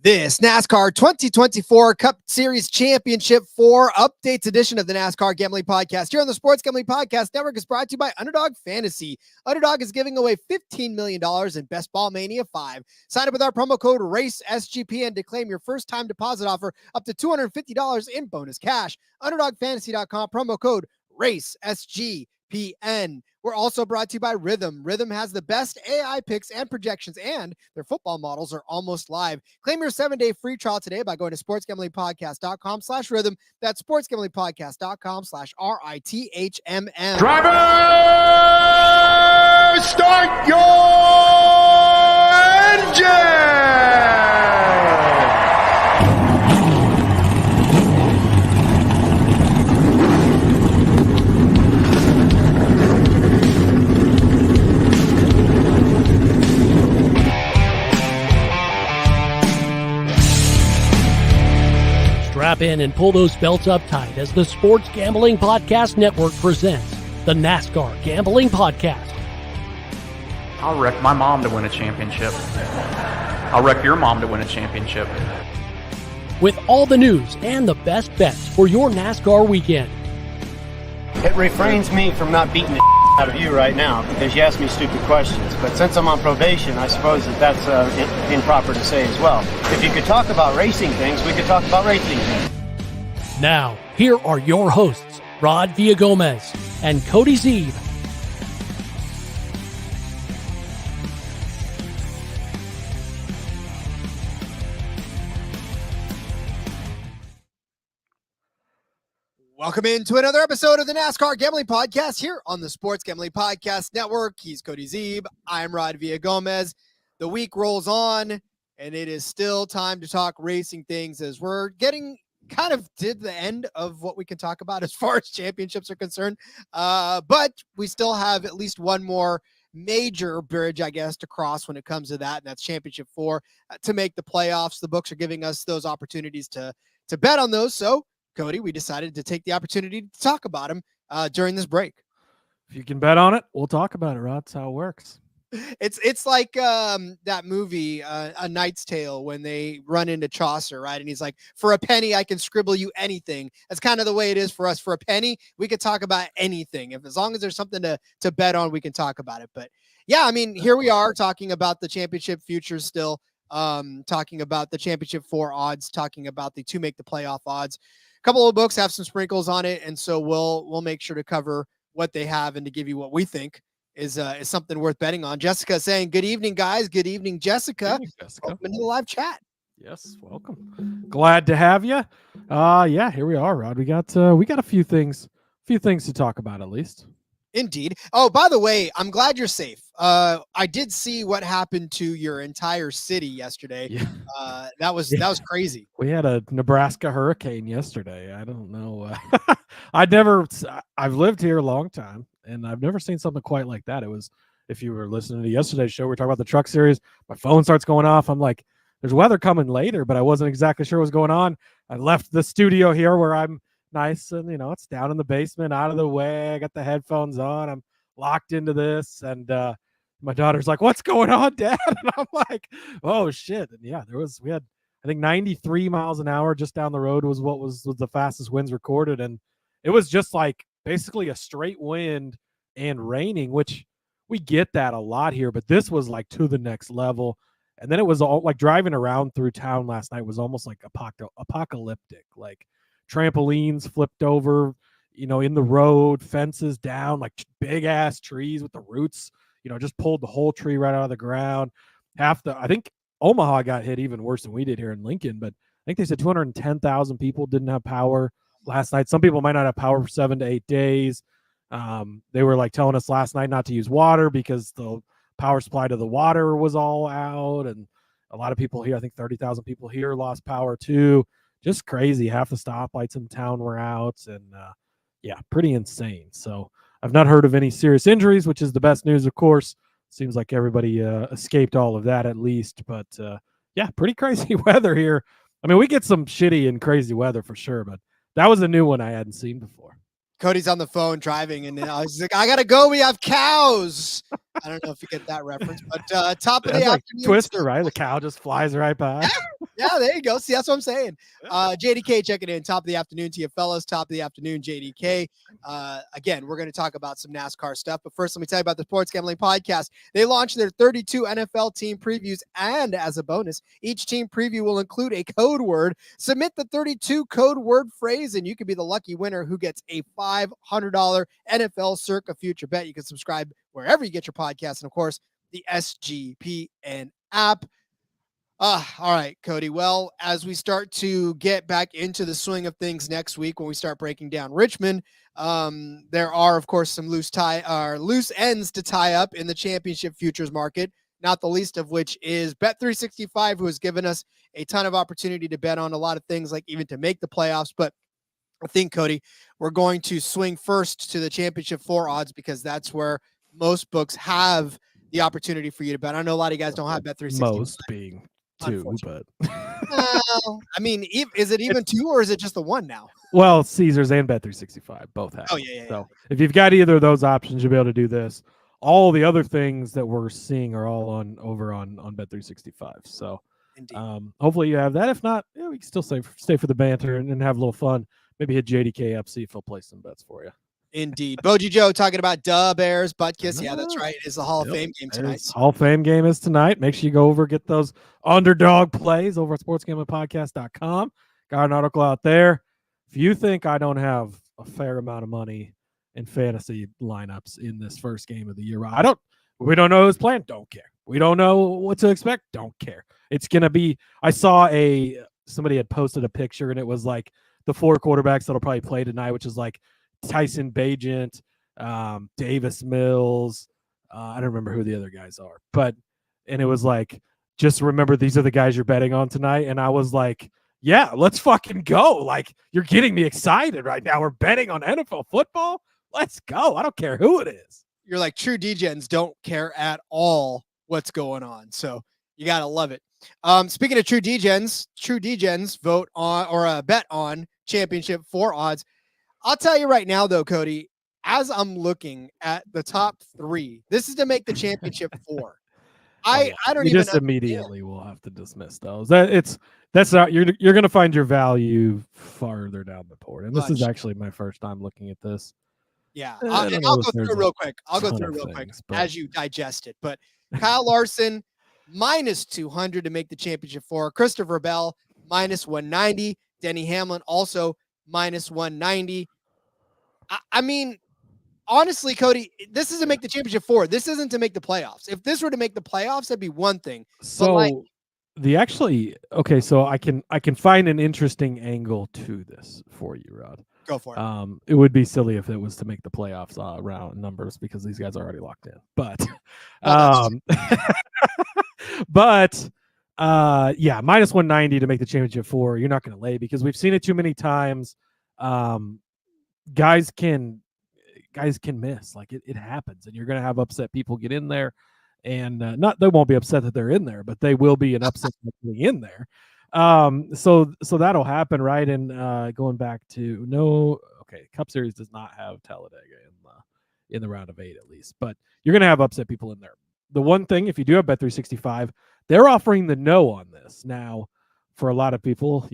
This NASCAR 2024 Cup Series Championship 4 updates edition of the NASCAR Gambling Podcast here on the Sports Gambling Podcast Network is brought to you by Underdog Fantasy. Underdog is giving away $15 million in Best Ball Mania 5. Sign up with our promo code RACESGPN to claim your first time deposit offer up to $250 in bonus cash. UnderdogFantasy.com, promo code RACESGPN. We're also brought to you by Rhythm. Rhythm has the best AI picks and projections, and their football models are almost live. Claim your 7-day free trial today by going to sportsgamblingpodcast.com/rhythm. That's sportsgamblingpodcast.com/RITHMM. Driver, start your engine! Strap in and pull those belts up tight as the Sports Gambling Podcast Network presents the NASCAR Gambling Podcast. I'll wreck my mom to win a championship. I'll wreck your mom to win a championship. With all the news and the best bets for your NASCAR weekend. It refrains me from not beating the out of you right now because you asked me stupid questions. But since I'm on probation, I suppose that's improper to say as well. If you could talk about racing things, we could talk about racing things. Now, here are your hosts, Rod Villagomez and Cody Zeeb. Welcome into another episode of the NASCAR Gambling Podcast here on the Sports Gambling Podcast Network. He's Cody Zeeb. I'm Rod Villagomez. The week rolls on, and it is still time to talk racing things as we're getting kind of to the end of what we can talk about as far as championships are concerned. But we still have at least one more major bridge, I guess, to cross when it comes to that, and that's Championship 4 to make the playoffs. The books are giving us those opportunities to bet on those. So, Cody, we decided to take the opportunity to talk about him during this break. If you can bet on it, we'll talk about it, Rod. That's how it works. It's like that movie, A Knight's Tale, when they run into Chaucer, right? And he's like, for a penny, I can scribble you anything. That's kind of the way it is for us. For a penny, we could talk about anything. As long as there's something to bet on, we can talk about it. But yeah, I mean, here we are talking about the championship futures still, talking about the Championship 4 odds, talking about the to make the playoff odds. Couple of books have some sprinkles on it, and so we'll make sure to cover what they have and to give you what we think is something worth betting on. Jessica saying, good evening, guys. Good evening, Jessica. Good evening, Jessica. Welcome to the live chat. Yes, welcome. Glad to have you. Yeah, here we are, Rod. We got a few things to talk about at least. Indeed. Oh, by the way, I'm glad you're safe. I did see what happened to your entire city yesterday. Yeah. That was crazy. We had a Nebraska hurricane yesterday. I don't know. I've lived here a long time, and I've never seen something quite like that. It was, if you were listening to yesterday's show, we were talking about the truck series. My phone starts going off. I'm like, there's weather coming later, but I wasn't exactly sure what was going on. I left the studio here where I'm nice and, it's down in the basement, out of the way. I got the headphones on. I'm locked into this, and my daughter's like, what's going on, Dad? And I'm like, oh shit. And yeah, we had I think 93 miles an hour just down the road was what was the fastest winds recorded, and it was just like basically a straight wind and raining, which we get that a lot here, but this was like to the next level. And then it was all like driving around through town last night was almost like apocalyptic, like trampolines flipped over, in the road, fences down, like big ass trees with the roots, just pulled the whole tree right out of the ground. I think Omaha got hit even worse than we did here in Lincoln, but I think they said 210,000 people didn't have power last night. Some people might not have power for 7 to 8 days. They were like telling us last night not to use water because the power supply to the water was all out. And a lot of people here, I think 30,000 people here lost power too. Just crazy. Half the stoplights in town were out, and yeah, pretty insane. So I've not heard of any serious injuries, which is the best news, of course. Seems like everybody escaped all of that at least. But yeah, pretty crazy weather here. I mean, we get some shitty and crazy weather for sure, but that was a new one I hadn't seen before. Cody's on the phone driving, and I was like, I gotta go. We have cows. I don't know if you get that reference, but top of the like afternoon. Twister, right? The cow just flies right by. Yeah, there you go. See, that's what I'm saying. JDK checking in. Top of the afternoon to you fellas. Top of the afternoon, JDK. Again, we're going to talk about some NASCAR stuff. But first, let me tell you about the Sports Gambling Podcast. They launched their 32 NFL team previews. And as a bonus, each team preview will include a code word. Submit the 32 code word phrase, and you could be the lucky winner who gets a $500 NFL Circa Future Bet. You can subscribe wherever you get your podcast. And, of course, the SGPN app. All right, Cody. Well, as we start to get back into the swing of things next week, when we start breaking down Richmond, there are, of course, some loose ends to tie up in the championship futures market, not the least of which is Bet365, who has given us a ton of opportunity to bet on a lot of things, like even to make the playoffs. But I think, Cody, we're going to swing first to the championship 4 odds, because that's where most books have the opportunity for you to bet. I know a lot of you guys don't have Bet365. Most being 2, but I mean, is it even 2 or is it just the 1 now? Well, Caesars and Bet365 both have. Oh yeah. So if you've got either of those options, you'll be able to do this. All the other things that we're seeing are all over on Bet365. So hopefully you have that. If not, we can still stay for the banter and have a little fun. Maybe hit JDK up, see if he'll play some bets for you. Indeed. Boji Joe talking about Bears, butt kiss. Yeah, that's right. It's the Hall of Fame game tonight. Hall of Fame game is tonight. Make sure you go over, get those underdog plays over at sportsgamblingpodcast.com. Got an article out there. If you think I don't have a fair amount of money in fantasy lineups in this first game of the year, we don't know who's playing. Don't care. We don't know what to expect. Don't care. It's going to be, I saw somebody had posted a picture and it was like the 4 quarterbacks that'll probably play tonight, which is like Tyson Bagent, Davis Mills. I don't remember who the other guys are, and it was like, just remember these are the guys you're betting on tonight. And I was like, yeah, let's fucking go. Like, you're getting me excited right now. We're betting on NFL football. Let's go. I don't care who it is. You're like, true degens don't care at all what's going on. So you got to love it. Speaking of true degens vote on or bet on championship 4 odds. I'll tell you right now, though, Cody, as I'm looking at the top 3, this is to make the championship 4. I don't even just immediately will have to dismiss those. That's not you're going to find your value farther down the board. And this is actually my first time looking at this. Yeah, I'll go through it real quick. As you digest it. But Kyle Larson minus 200 to make the championship 4. Christopher Bell minus 190. Denny Hamlin also minus 190. I mean, honestly, Cody, this is to make the championship 4. This isn't to make the playoffs. If this were to make the playoffs, that'd be one thing. So so I can find an interesting angle to this for you, Rod. Go for it. It would be silly if it was to make the playoffs round numbers, because these guys are already locked in. But minus 190 to make the championship 4. You're not going to lay, because we've seen it too many times. Guys can miss. Like it happens, and you're going to have upset people get in there, and they won't be upset that they're in there, but they will be an upset in there. So that'll happen, right? And going back to Cup Series does not have Talladega in the round of 8 at least, but you're going to have upset people in there. The one thing, if you do have Bet365, they're offering the no on this now. For a lot of people,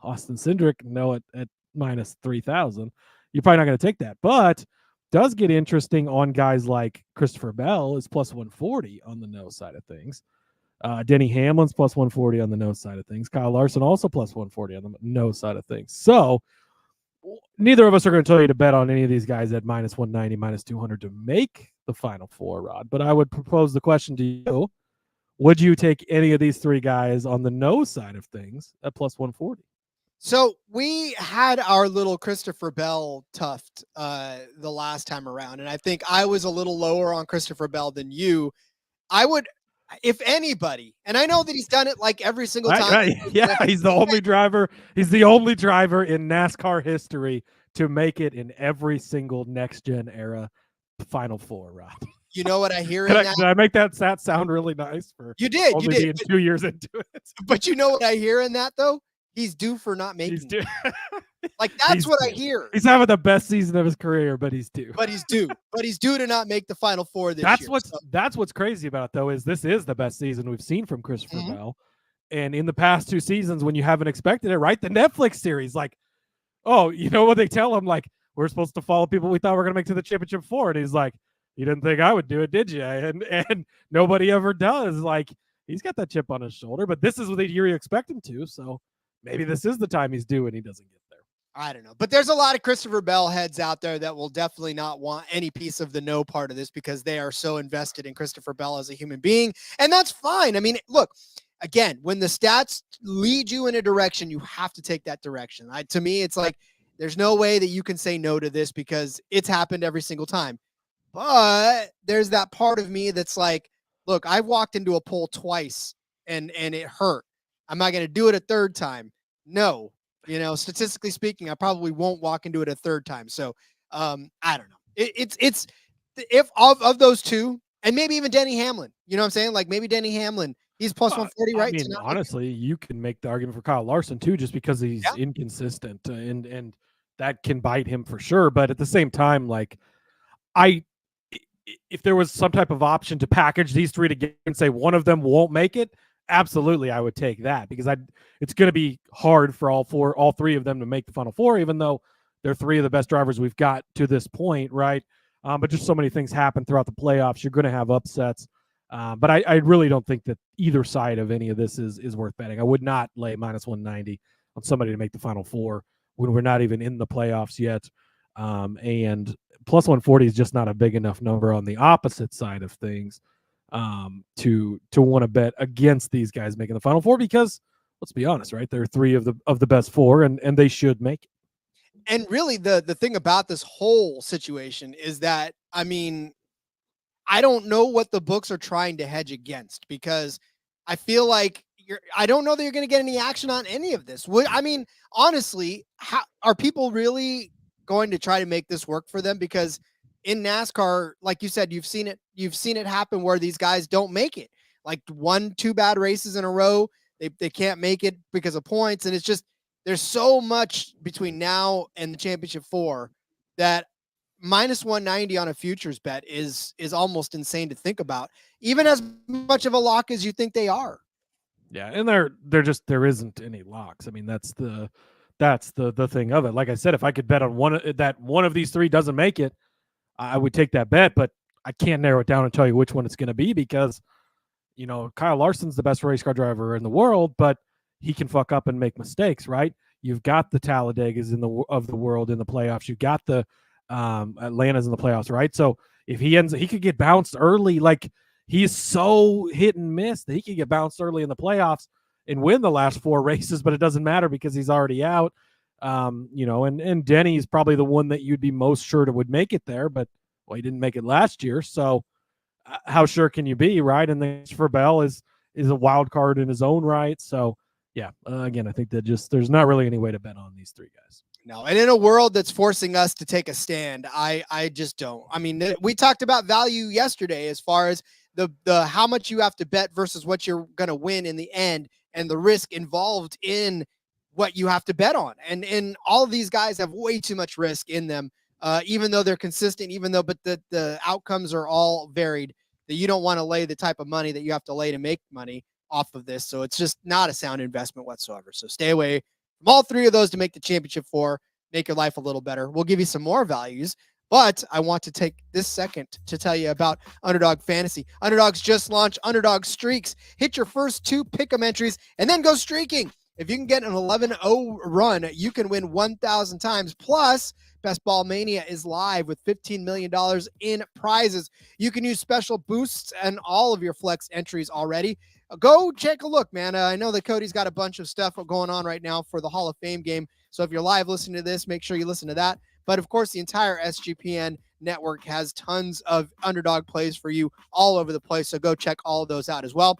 Austin Cindric no at minus 3,000. You're probably not going to take that, but does get interesting on guys like Christopher Bell is plus 140 on the no side of things. Denny Hamlin's plus 140 on the no side of things. Kyle Larson also plus 140 on the no side of things. So neither of us are going to tell you to bet on any of these guys at minus 190, minus 200 to make the Final Four, Rod. But I would propose the question to you. Would you take any of these 3 guys on the no side of things at plus 140? So we had our little Christopher Bell tuft the last time around, and I think I was a little lower on Christopher Bell than you. I would, if anybody, and I know that he's done it like every single time. Right. Yeah, he's the only driver. He's the only driver in NASCAR history to make it in every single next-gen era Final Four, Rob. You know what I hear in that? Did I make that sound really nice? You did. Being 2 years into it. But you know what I hear in that, though? He's due for not making it. Like, that's what I hear. He's having the best season of his career, but he's due. But he's due to not make the Final Four this year. That's what's crazy about it, though, is this is the best season we've seen from Christopher Bell. And in the past 2 seasons, when you haven't expected it, right? The Netflix series, like, oh, you know what they tell him? Like, we're supposed to follow people we thought were going to make to the championship 4. And he's like, you didn't think I would do it, did you? And nobody ever does. Like, he's got that chip on his shoulder, but this is the year you expect him to. So maybe this is the time he's due and he doesn't get there. I don't know. But there's a lot of Christopher Bell heads out there that will definitely not want any piece of the no part of this because they are so invested in Christopher Bell as a human being. And that's fine. I mean, look, again, when the stats lead you in a direction, you have to take that direction. To me, it's like there's no way that you can say no to this because it's happened every single time. But there's that part of me that's like, look, I've walked into a pole twice and it hurt. I'm not going to do it a third time. No. You know, statistically speaking, I probably won't walk into it a third time. So I don't know. It's if of those two, and maybe even Denny Hamlin, you know what I'm saying? Like maybe Denny Hamlin, he's plus 140, right? I mean, honestly, you can make the argument for Kyle Larson too, just because he's inconsistent and that can bite him for sure. But at the same time, like if there was some type of option to package these 3 together and say one of them won't make it, absolutely, I would take that because it's going to be hard for all 3 of them to make the Final 4, even though they're 3 of the best drivers we've got to this point, right? But just so many things happen throughout the playoffs. You're going to have upsets. But I really don't think that either side of any of this is worth betting. I would not lay minus 190 on somebody to make the Final 4 when we're not even in the playoffs yet. And plus 140 is just not a big enough number on the opposite side of things to want to bet against these guys making the Final 4 because let's be honest, right? They're 3 of the best 4 and they should make it. And really the thing about this whole situation is that, I mean, I don't know what the books are trying to hedge against because I feel like I don't know that you're going to get any action on any of this. I mean, honestly, how are people really going to try to make this work for them? Because in NASCAR, like you said, you've seen it happen where these guys don't make it. Like 1-2 bad races in a row, they can't make it because of points. And it's just, there's so much between now and the championship 4 that minus 190 on a futures bet is almost insane to think about, even as much of a lock as you think they are. Yeah. And there isn't any locks. I mean, that's the thing of it. Like I said, if I could bet on one of these 3 doesn't make it, I would take that bet, but I can't narrow it down and tell you which one it's going to be because, you know, Kyle Larson's the best race car driver in the world, but he can fuck up and make mistakes, right? You've got the Talladegas of the world in the playoffs. You've got the Atlanta's in the playoffs, right? So if he could get bounced early, like he's so hit and miss that he could get bounced early in the playoffs and win the last 4 races, but it doesn't matter because he's already out. You know, and Denny's probably the one that you'd be most sure to would make it there, but well, he didn't make it last year. So how sure can you be, right? And then for Bell is a wild card in his own right. So yeah, again, I think that there's not really any way to bet on these 3 guys. No, and in a world that's forcing us to take a stand, I just don't. I mean, we talked about value yesterday as far as the how much you have to bet versus what you're going to win in the end and the risk involved in what you have to bet on. And all of these guys have way too much risk in them, even though they're consistent, but the outcomes are all varied, that you don't want to lay the type of money that you have to lay to make money off of this. So it's just not a sound investment whatsoever. So stay away from all 3 of those to make the championship 4, make your life a little better. We'll give you some more values, but I want to take this second to tell you about Underdog Fantasy. Underdogs just launched Underdog Streaks. Hit your first 2 pick'em entries and then go streaking. If you can get an 11-0 run, you can win 1,000 times. Plus, Best Ball Mania is live with $15 million in prizes. You can use special boosts and all of your flex entries already. Go take a look, man. I know that Cody's got a bunch of stuff going on right now for the Hall of Fame game. So if you're live listening to this, make sure you listen to that. But of course, the entire SGPN network has tons of underdog plays for you all over the place. So go check all of those out as well.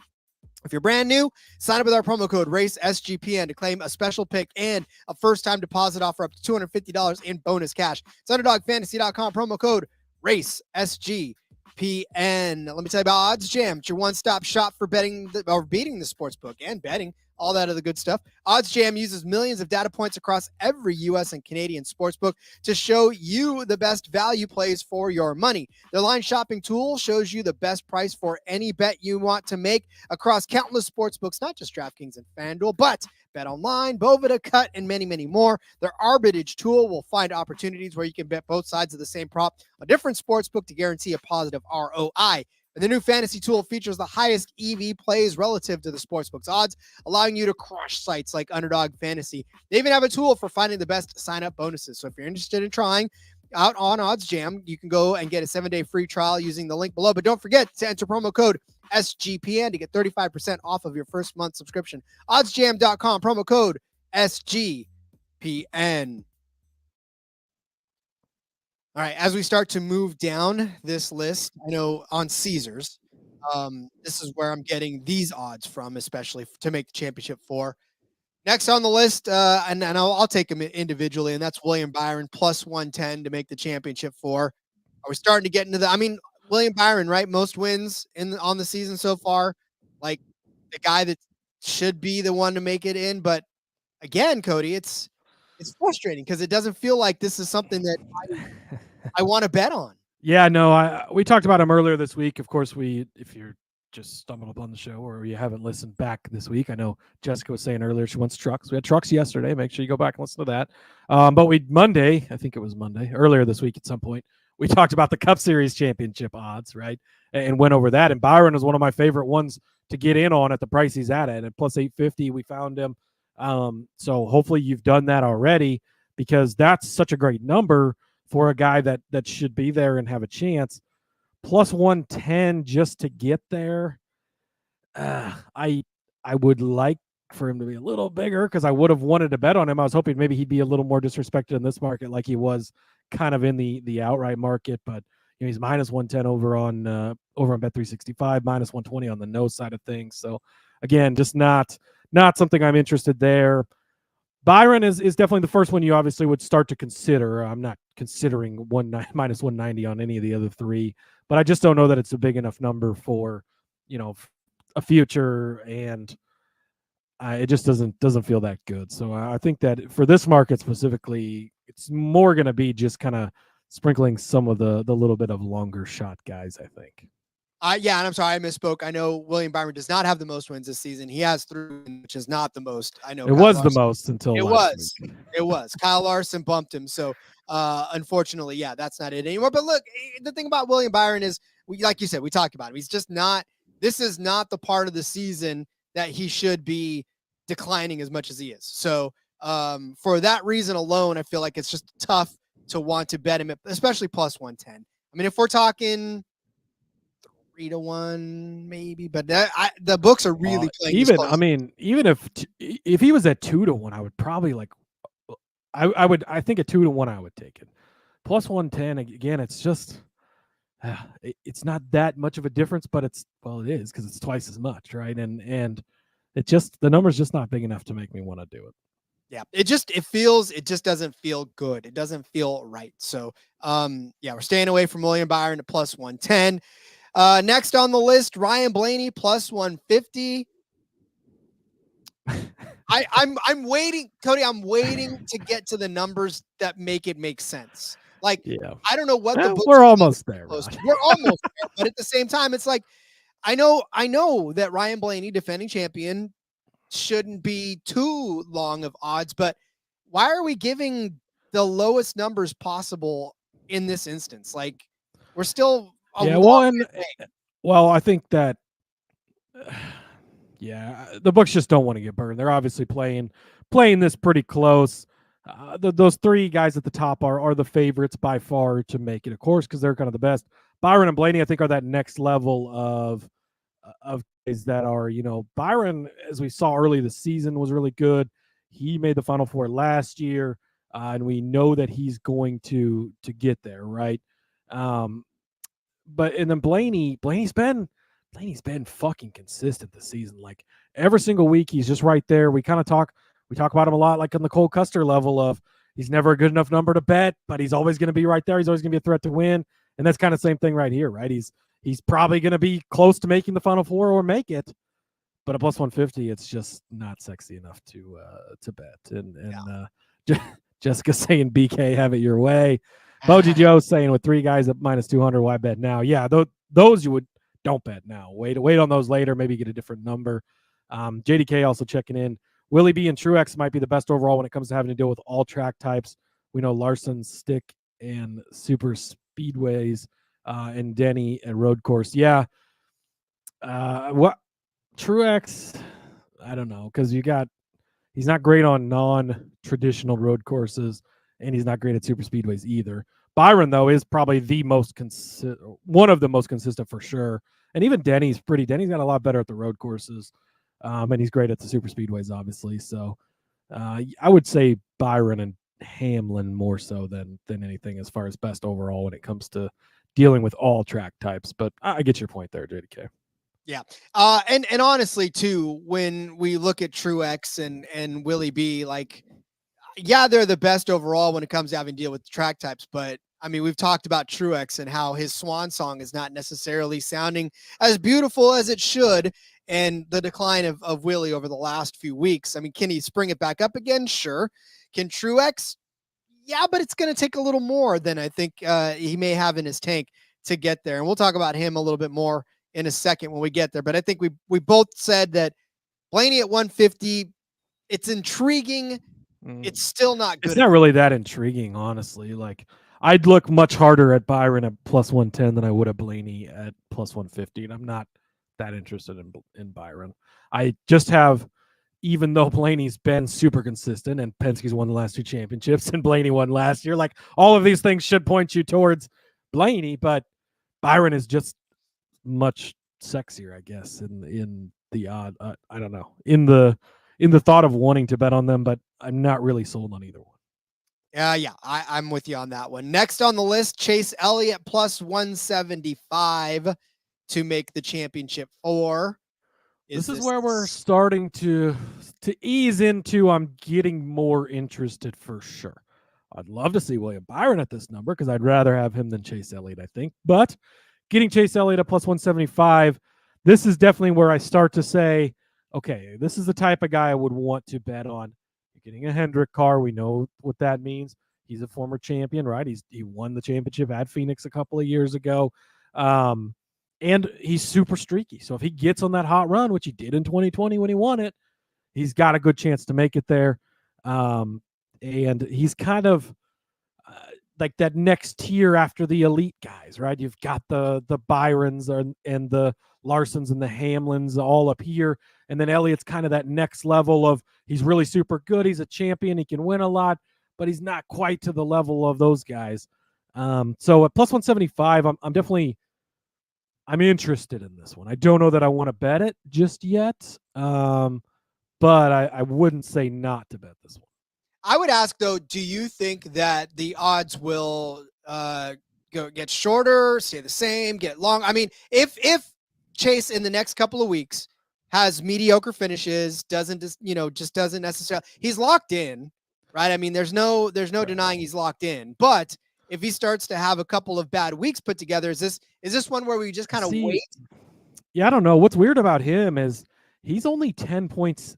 If you're brand new, sign up with our promo code RACESGPN to claim a special pick and a first-time deposit offer up to $250 in bonus cash. It's UnderdogFantasy.com, promo code RACESGPN. Let me tell you about Odds Jam. It's your one-stop shop for betting or beating the sports book and betting all that other good stuff. OddsJam uses millions of data points across every U.S. and Canadian sportsbook to show you the best value plays for your money. Their line shopping tool shows you the best price for any bet you want to make across countless sportsbooks, not just DraftKings and FanDuel, but BetOnline, Bovada, Cut, and many, many more. Their arbitrage tool will find opportunities where you can bet both sides of the same prop, a different sportsbook to guarantee a positive ROI. And the new fantasy tool features the highest EV plays relative to the sportsbook's odds, allowing you to crush sites like Underdog Fantasy. They even have a tool for finding the best sign-up bonuses. So if you're interested in trying out on OddsJam, you can go and get a 7-day free trial using the link below. But don't forget to enter promo code SGPN to get 35% off of your first month subscription. OddsJam.com, promo code SGPN. All right, as we start to move down this list, I know on Caesars, this is where I'm getting these odds from, especially to make the championship 4. Next on the list, and I'll take them individually, and that's William Byron plus 110 to make the championship 4. Are we starting to get into William Byron, right? Most wins on the season so far, like the guy that should be the one to make it in. But again, Cody, it's frustrating because it doesn't feel like this is something that I want to bet on. Yeah, no, we talked about him earlier this week. Of course, if you're just stumbled upon the show or you haven't listened back this week, I know Jessica was saying earlier she wants trucks. We had trucks yesterday. Make sure you go back and listen to that. But Monday, I think it was Monday, earlier this week at some point, we talked about the Cup Series championship odds, right? And went over that. And Byron is one of my favorite ones to get in on at the price he's at plus 850. We found him. So hopefully you've done that already because that's such a great number for a guy that should be there and have a chance. Plus 110 just to get there. I would like for him to be a little bigger because I would have wanted to bet on him. I was hoping maybe he'd be a little more disrespected in this market like he was kind of in the outright market, but he's minus 110 over on Bet365, minus 120 on the no side of things. So again, just not something I'm interested there. Byron is definitely the first one you obviously would start to consider. I'm not considering minus 190 on any of the other three, but I just don't know that it's a big enough number for, a future, and it just doesn't feel that good. So I think that for this market specifically, it's more going to be just kind of sprinkling some of the little bit of longer shot guys, I think. Yeah, and I'm sorry I misspoke. I know William Byron does not have the most wins this season. He has 3, which is not the most. I know it was the most until it last was. week. It was. Kyle Larson bumped him, so unfortunately, yeah, that's not it anymore. But look, the thing about William Byron is, like you said, we talked about him. He's just not. This is not the part of the season that he should be declining as much as he is. So for that reason alone, I feel like it's just tough to want to bet him, especially plus 110. I mean, if we're talking 3-1 maybe, but the books are really playing even if he was at 2-1, I would probably I think at 2-1 I would take it. Plus 110 again, it's just it's not that much of a difference, but it is because it's twice as much, right? And the number's just not big enough to make me want to do it. Yeah, it just doesn't feel good. It doesn't feel right. So we're staying away from William Byron at plus 110. Next on the list, Ryan Blaney plus 150. I'm waiting, Cody. I'm waiting to get to the numbers that make sense. Like, yeah. I don't know what the books we're almost there. We're almost there, but at the same time, it's like I know that Ryan Blaney, defending champion, shouldn't be too long of odds, but why are we giving the lowest numbers possible in this instance? Like, we're still I think that the books just don't want to get burned. They're obviously playing this pretty close. Those 3 guys at the top are the favorites by far to make it, of course, because they're kind of the best. Byron and Blaney, I think, are that next level of guys that are, Byron, as we saw early this season, was really good. He made the Final Four last year, and we know that he's going to get there, right? And then Blaney's been fucking consistent this season. Like every single week, he's just right there. We talk about him a lot, like on the Cole Custer level of he's never a good enough number to bet, but he's always going to be right there. He's always going to be a threat to win. And that's kind of the same thing right here, right? He's probably going to be close to making the Final Four or make it, but at plus 150, it's just not sexy enough to bet. And Jessica saying BK, have it your way. Boji Joe saying with 3 guys at minus 200, why bet now? Yeah, those you don't bet now. Wait on those later. Maybe get a different number. JDK also checking in. Willie B and Truex might be the best overall when it comes to having to deal with all track types. We know Larson, stick, and super speedways, and Denny and road course. Yeah. What Truex? I don't know, because he's not great on non-traditional road courses, and he's not great at super speedways either. Byron, though, is probably one of the most consistent for sure. And even Denny's got a lot better at the road courses, and he's great at the super speedways, obviously. So I would say Byron and Hamlin more so than anything as far as best overall when it comes to dealing with all track types. But I get your point there, JDK. Yeah. And honestly, too, when we look at Truex and Willie B, like, yeah, they're the best overall when it comes to having to deal with track types. But I mean, we've talked about Truex and how his swan song is not necessarily sounding as beautiful as it should, and the decline of Willie over the last few weeks. I mean, can he spring it back up again? Sure. Can Truex? Yeah, but it's going to take a little more than I think he may have in his tank to get there. And we'll talk about him a little bit more in a second when we get there. But I think we both said that Blaney at 150, it's intriguing. It's still not good. It's not really that intriguing, honestly. Like, I'd look much harder at Byron at plus 110 than I would at Blaney at plus 150. And I'm not that interested in Byron. I just have, even though Blaney's been super consistent and Penske's won the last 2 championships and Blaney won last year, like, all of these things should point you towards Blaney, but Byron is just much sexier, I guess, in the odd. I don't know, in the thought of wanting to bet on them, but I'm not really sold on either one. Yeah, I'm with you on that one. Next on the list, Chase Elliott plus 175 to make the championship 4. This is where we're starting to ease into. I'm getting more interested for sure. I'd love to see William Byron at this number because I'd rather have him than Chase Elliott, I think. But getting Chase Elliott at plus 175, this is definitely where I start to say, okay, this is the type of guy I would want to bet on. You're getting a Hendrick car. We know what that means. He's a former champion, right? He won the championship at Phoenix a couple of years ago. And he's super streaky. So if he gets on that hot run, which he did in 2020 when he won it, he's got a good chance to make it there. And he's kind of like that next tier after the elite guys, right? You've got the Byrons and the Larsons and the Hamlins all up here. And then Elliott's kind of that next level of he's really super good. He's a champion. He can win a lot, but he's not quite to the level of those guys. So at plus 175, I'm interested in this one. I don't know that I want to bet it just yet, but I wouldn't say not to bet this one. I would ask, though, do you think that the odds will get shorter, stay the same, get long? I mean, if Chase in the next couple of weeks has mediocre finishes, doesn't necessarily, he's locked in, right? I mean, there's no denying he's locked in, but if he starts to have a couple of bad weeks put together, is this one where we just kind of wait? Yeah, I don't know. What's weird about him is he's only 10 points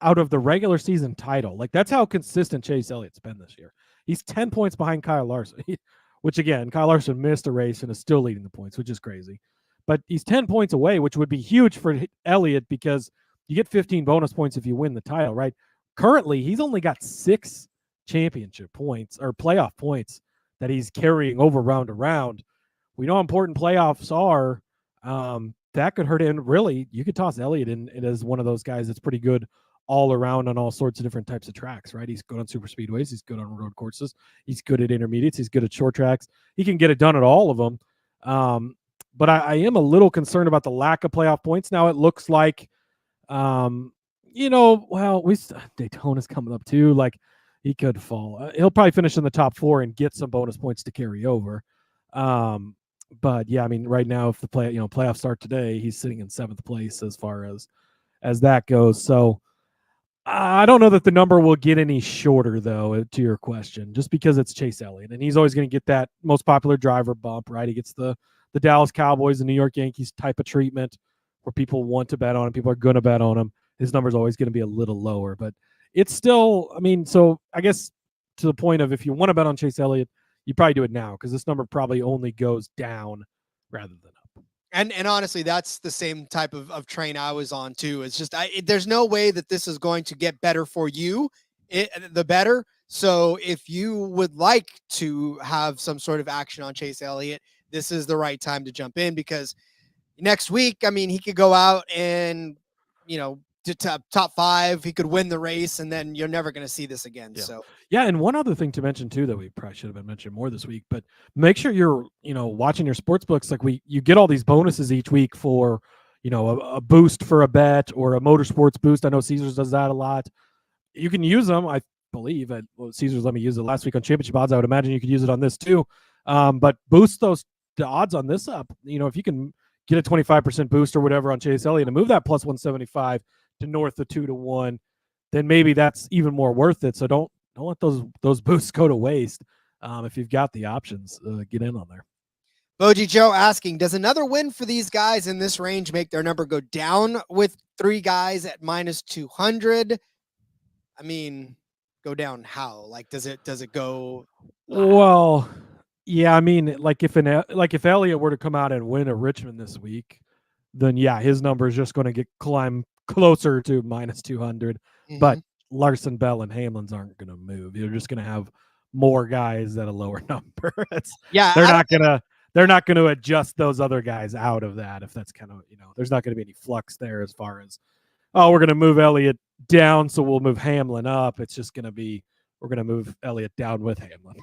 out of the regular season title. Like, that's how consistent Chase Elliott's been this year. He's 10 points behind Kyle Larson, which, again, Kyle Larson missed a race and is still leading the points, which is crazy. But he's 10 points away, which would be huge for Elliott because you get 15 bonus points if you win the title, right? Currently, he's only got 6 championship points or playoff points that he's carrying over round to round. We know how important playoffs are. That could hurt him. Really, you could toss Elliott in as one of those guys that's pretty good all around on all sorts of different types of tracks, right? He's good on super speedways. He's good on road courses. He's good at intermediates. He's good at short tracks. He can get it done at all of them. But I am a little concerned about the lack of playoff points. Now it looks like, Daytona's coming up too. Like, he could fall. He'll probably finish in the top 4 and get some bonus points to carry over. But yeah, I mean, right now, if the playoffs start today, he's sitting in 7th place as far as that goes. So I don't know that the number will get any shorter, though, to your question, just because it's Chase Elliott, and he's always going to get that most popular driver bump, right? He gets the Dallas Cowboys and New York Yankees type of treatment where people want to bet on him, people are going to bet on him, his number is always going to be a little lower. But it's still, I mean, so I guess to the point of if you want to bet on Chase Elliott, you probably do it now because this number probably only goes down rather than up. And honestly, that's the same type of train I was on too. It's just there's no way that this is going to get better for you, the better. So if you would like to have some sort of action on Chase Elliott, this is the right time to jump in because next week, I mean, he could go out and, to top 5, he could win the race, and then you're never going to see this again. Yeah. So yeah, and one other thing to mention too that we probably should have been mentioned more this week, but make sure you're watching your sports books. Like you get all these bonuses each week for a boost for a bet or a motorsports boost. I know Caesars does that a lot. You can use them. I believe Caesars let me use it last week on championship odds. I would imagine you could use it on this too. But boost the odds on this up. If you can get a 25% boost or whatever on Chase Elliott and move that plus 175 to north of 2-1, then maybe that's even more worth it. So don't let those boosts go to waste. If you've got the options, get in on there. Boji Joe asking, does another win for these guys in this range make their number go down with 3 guys at minus 200? I mean, go down how? Like, does it go? Well, yeah, I mean, like if Elliott were to come out and win at Richmond this week, then yeah, his number is just going to climb closer to minus 200. Mm-hmm. But Larson, Bell, and Hamlin's aren't going to move. You're just going to have more guys at a lower number. They're not going to adjust those other guys out of that. If that's kind of there's not going to be any flux there as far as we're going to move Elliott down, so we'll move Hamlin up. It's just going to be we're going to move Elliott down with Hamlin.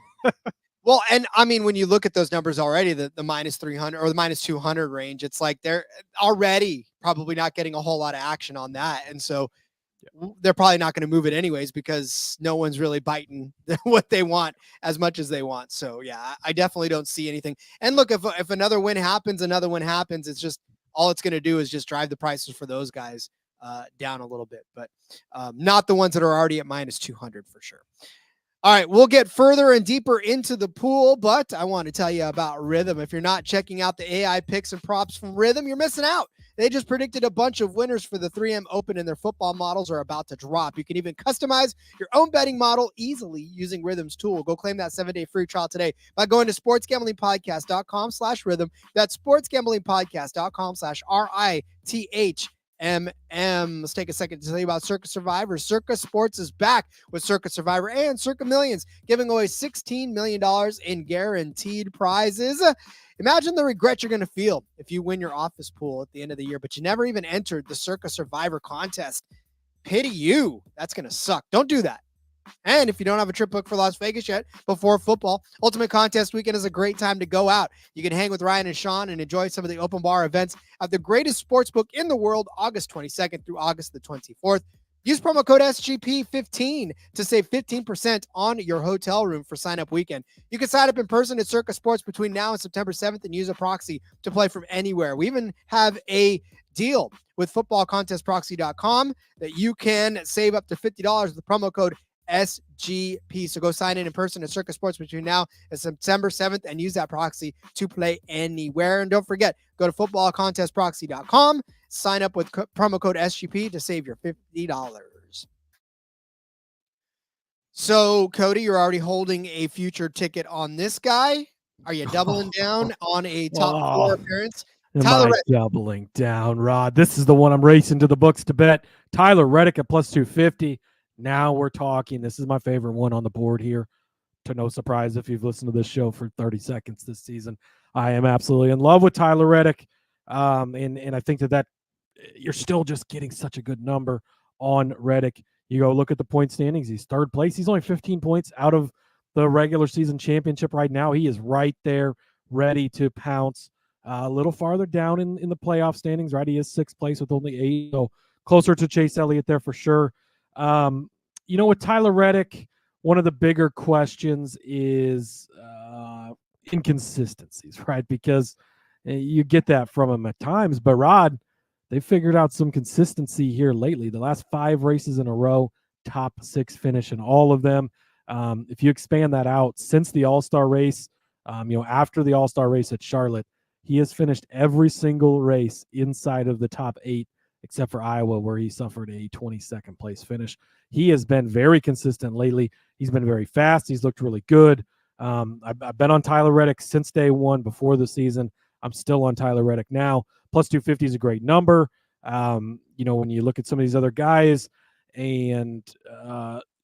Well, and I mean, when you look at those numbers already, the minus 300 or the minus 200 range, it's like they're already probably not getting a whole lot of action on that. And so they're probably not going to move it anyways because no one's really biting what they want as much as they want. So, yeah, I definitely don't see anything. And look, if another win happens, it's just all it's going to do is just drive the prices for those guys down a little bit, but not the ones that are already at minus 200 for sure. All right, we'll get further and deeper into the pool, but I want to tell you about Rhythm. If you're not checking out the AI picks and props from Rhythm, you're missing out. They just predicted a bunch of winners for the 3M Open, and their football models are about to drop. You can even customize your own betting model easily using Rhythm's tool. Go claim that 7-day free trial today by going to sportsgamblingpodcast.com/rhythm. That's sportsgamblingpodcast.com/RITH. Let's take a second to tell you about Circa Survivor. Circa Sports is back with Circa Survivor and Circa Millions, giving away $16 million in guaranteed prizes. Imagine the regret you're going to feel if you win your office pool at the end of the year, but you never even entered the Circa Survivor contest. Pity you. That's going to suck. Don't do that. And if you don't have a trip booked for Las Vegas yet before football, Ultimate Contest Weekend is a great time to go out. You can hang with Ryan and Sean and enjoy some of the open bar events at the greatest sports book in the world, August 22nd through August the 24th. Use promo code SGP15 to save 15% on your hotel room for sign-up weekend. You can sign up in person at Circa Sports between now and September 7th and use a proxy to play from anywhere. We even have a deal with footballcontestproxy.com that you can save up to $50 with the promo code SGP. So go sign in person at Circa Sports between now and September 7th and use that proxy to play anywhere. And don't forget, go to footballcontestproxy.com, sign up with promo code SGP to save your $50. So, Cody, you're already holding a future ticket on this guy. Are you doubling down on a top 4 appearance? Am I doubling down, Rod? This is the one I'm racing to the books to bet. Tyler Reddick at plus 250. Now we're talking. This is my favorite one on the board here. To no surprise if you've listened to this show for 30 seconds this season. I am absolutely in love with Tyler Reddick. And I think that you're still just getting such a good number on Reddick. You go look at the point standings. He's 3rd place. He's only 15 points out of the regular season championship right now. He is right there, ready to pounce. A little farther down in the playoff standings, right? He is 6th place with only 8. So closer to Chase Elliott there for sure. With Tyler Reddick, one of the bigger questions is inconsistencies, right? Because you get that from him at times. But Rod, they figured out some consistency here lately. The last 5 races in a row, top 6 finish in all of them. If you expand that out since the All-Star race, after the All-Star race at Charlotte, he has finished every single race inside of the top 8, except for Iowa, where he suffered a 22nd place finish. He has been very consistent lately. He's been very fast. He's looked really good. I've been on Tyler Reddick since day one before the season. I'm still on Tyler Reddick now. Plus 250 is a great number. When you look at some of these other guys and,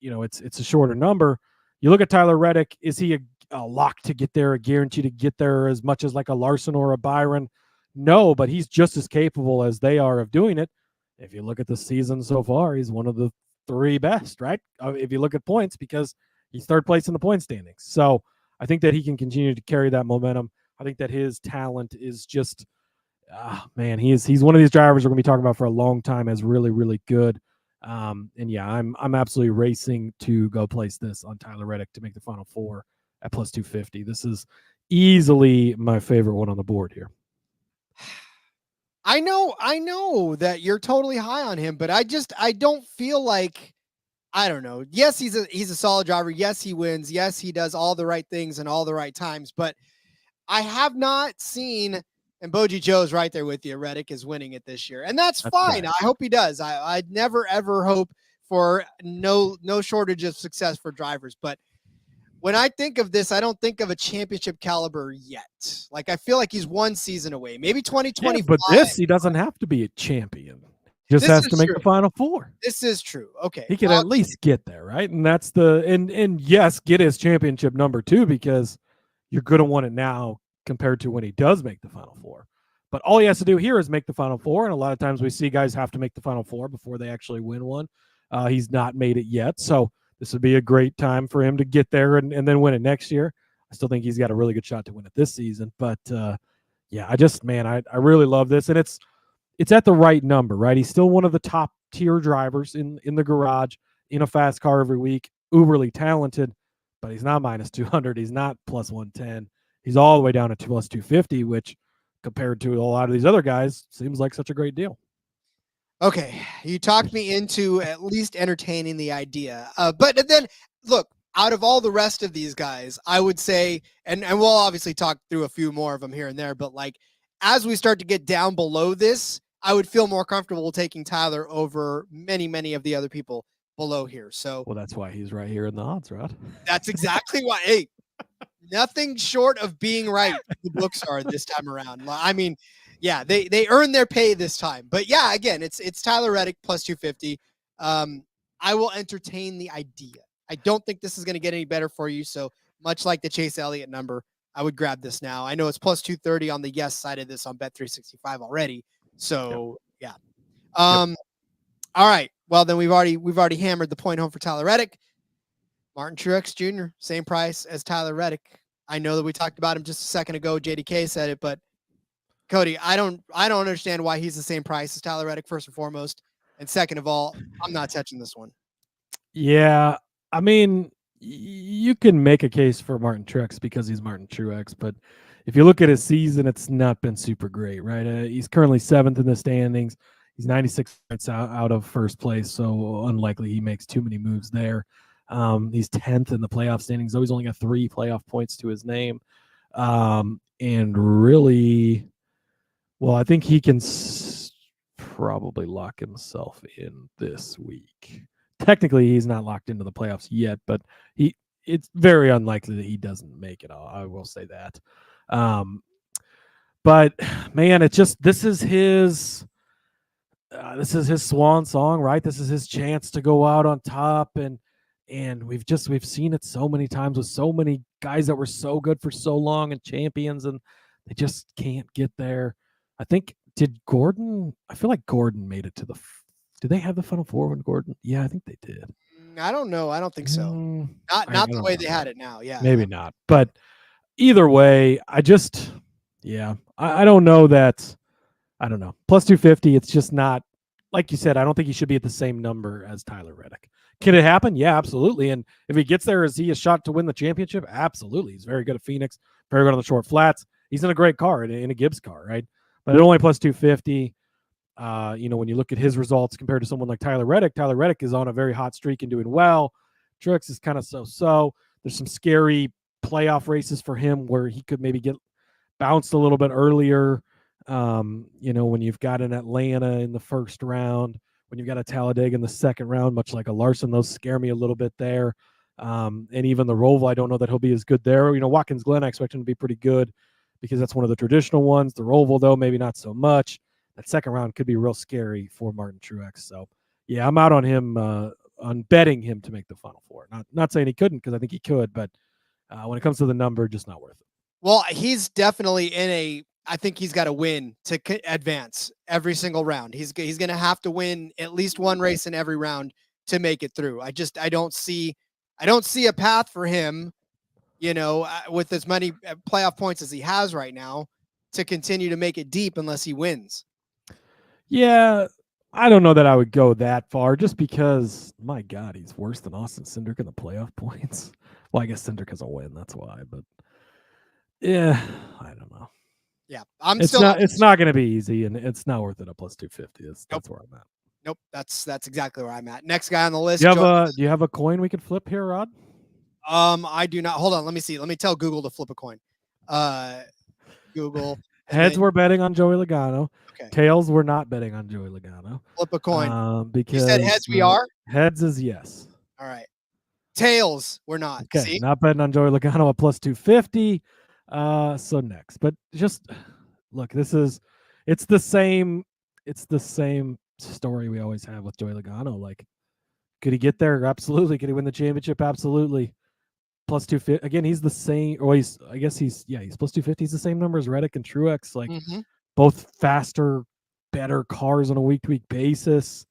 it's a shorter number. You look at Tyler Reddick, is he a lock to get there, a guarantee to get there as much as like a Larson or a Byron? No, but he's just as capable as they are of doing it. If you look at the season so far, he's one of the 3 best, right? If you look at points, because he's 3rd place in the point standings. So I think that he can continue to carry that momentum. I think that his talent is just, he's one of these drivers we're going to be talking about for a long time as really, really good. I'm absolutely racing to go place this on Tyler Reddick to make the Final Four at plus 250. This is easily my favorite one on the board here. I know that you're totally high on him, but I don't feel like, I don't know. Yes, he's a solid driver. Yes, he wins. Yes, he does all the right things and all the right times, but I have not seen, and Boji Joe's right there with you, Reddick is winning it this year. And that's fine. Right. I hope he does. I'd never, ever hope for no shortage of success for drivers. But when I think of this, I don't think of a championship caliber yet. Like, I feel like he's one season away, maybe 2025. Yeah, but he doesn't have to be a champion. He just has to make the Final Four. This is true. Okay. He can at least get there, right? And that's and yes, get his championship number 2, because you're going to want it now compared to when he does make the Final Four. But all he has to do here is make the Final Four. And a lot of times we see guys have to make the Final Four before they actually win one. He's not made it yet. So this would be a great time for him to get there and then win it next year. I still think he's got a really good shot to win it this season. But I really love this. And it's at the right number, right? He's still one of the top tier drivers in the garage, in a fast car every week, uberly talented, but he's not minus 200. He's not plus 110. He's all the way down to plus 250, which compared to a lot of these other guys seems like such a great deal. Okay, you talked me into at least entertaining the idea. But then, look, out of all the rest of these guys, I would say, and we'll obviously talk through a few more of them here and there, but like as we start to get down below this, I would feel more comfortable taking Tyler over many, many of the other people below here. So, well, that's why he's right here in the odds, Rod. That's exactly why. Hey, nothing short of being right, the books are this time around. I mean, yeah, they earned their pay this time. But yeah, again, it's Tyler Reddick plus 250. I will entertain the idea. I don't think this is going to get any better for you. So much like the Chase Elliott number, I would grab this now. I know it's plus 230 on the yes side of this on Bet365 already. So yeah. All right. Well, then we've already hammered the point home for Tyler Reddick. Martin Truex Jr., same price as Tyler Reddick. I know that we talked about him just a second ago. JDK said it, but Cody, I don't understand why he's the same price as Tyler Reddick, first and foremost. And second of all, I'm not touching this one. Yeah. I mean, you can make a case for Martin Truex because he's Martin Truex, but if you look at his season, it's not been super great, right? He's currently 7th in the standings. He's 96 points out of first place, so unlikely he makes too many moves there. He's 10th in the playoff standings, though he's only got 3 playoff points to his name. And really, well, I think he can probably lock himself in this week. Technically, he's not locked into the playoffs yet, but it's very unlikely that he doesn't make it. I will say that. But man, this is his swan song, right? This is his chance to go out on top, and we've seen it so many times with so many guys that were so good for so long and champions, and they just can't get there. I feel like Gordon made it to did they have the Final Four when Gordon? Yeah, I think they did. I don't know. I don't think so. Not the way they had it now. Yeah, maybe not. But either way, I don't know that. I don't know. Plus 250. It's just not, like you said, I don't think he should be at the same number as Tyler Reddick. Can it happen? Yeah, absolutely. And if he gets there, is he a shot to win the championship? Absolutely. He's very good at Phoenix, very good on the short flats. He's in a great car, in a Gibbs car, right? But at only plus 250. When you look at his results compared to someone like Tyler Reddick is on a very hot streak and doing well. Truex is kind of so. There's some scary playoff races for him where he could maybe get bounced a little bit earlier. When you've got an Atlanta in the first round, when you've got a Talladega in the second round, much like a Larson, those scare me a little bit there. And even the Roval, I don't know that he'll be as good there. Watkins Glen, I expect him to be pretty good because that's one of the traditional ones. The Roval, though, maybe not so much. That second round could be real scary for Martin Truex. So, yeah, I'm out on him, on betting him to make the Final Four. Not saying he couldn't, because I think he could, but when it comes to the number, just not worth it. Well, he's definitely I think he's got to win to advance every single round. He's going to have to win at least one race in every round to make it through. I don't see a path for him, with as many playoff points as he has right now, to continue to make it deep unless he wins. Yeah, I don't know that I would go that far, just because, my God, he's worse than Austin Cindric in the playoff points. Well, I guess Cindric has a win, that's why. But yeah, I don't know. Yeah, it's not going to be easy, and it's not worth it at plus 250. That's where I'm at. Nope, that's exactly where I'm at. Next guy on the list. Do you have a coin we could flip here, Rod? I do not. Hold on, let me see. Let me tell Google to flip a coin. Google. Heads, we're betting on Joey Logano. Okay. Tails, we're not betting on Joey Logano. Flip a coin. Because you said heads, we are? Heads is yes. All right. Tails, we're not. Okay, See? not betting on Joey Logano at plus 250. So next. But just look, it's the same story we always have with Joey Logano. Like, could he get there? Absolutely. Could he win the championship? Absolutely. Plus 250. Again, he's the same. Or he's plus 250. He's the same number as Reddick and Truex. Like, both faster, better cars on a week-to-week basis.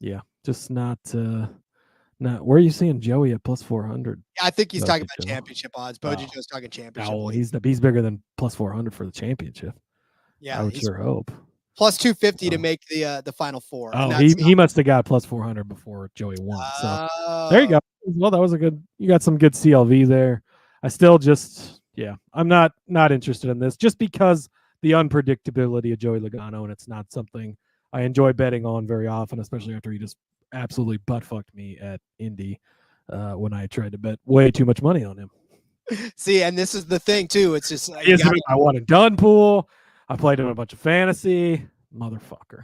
Yeah, just not. Where are you seeing Joey at plus 400? I think he's talking about championship odds. Boji Joe's talking championship. Oh, he's bigger than plus 400 for the championship. Yeah, I would sure hope. Plus 250 to make the Final Four. Oh, he must have got plus 400 before Joey won. So there you go. Well, that was you got some good CLV there. I still I'm not interested in this just because the unpredictability of Joey Logano, and it's not something I enjoy betting on very often, especially after he just absolutely butt-fucked me at Indy when I tried to bet way too much money on him. See, and this is the thing, too. It's just... I won a done pool. I played him a bunch of fantasy. Motherfucker.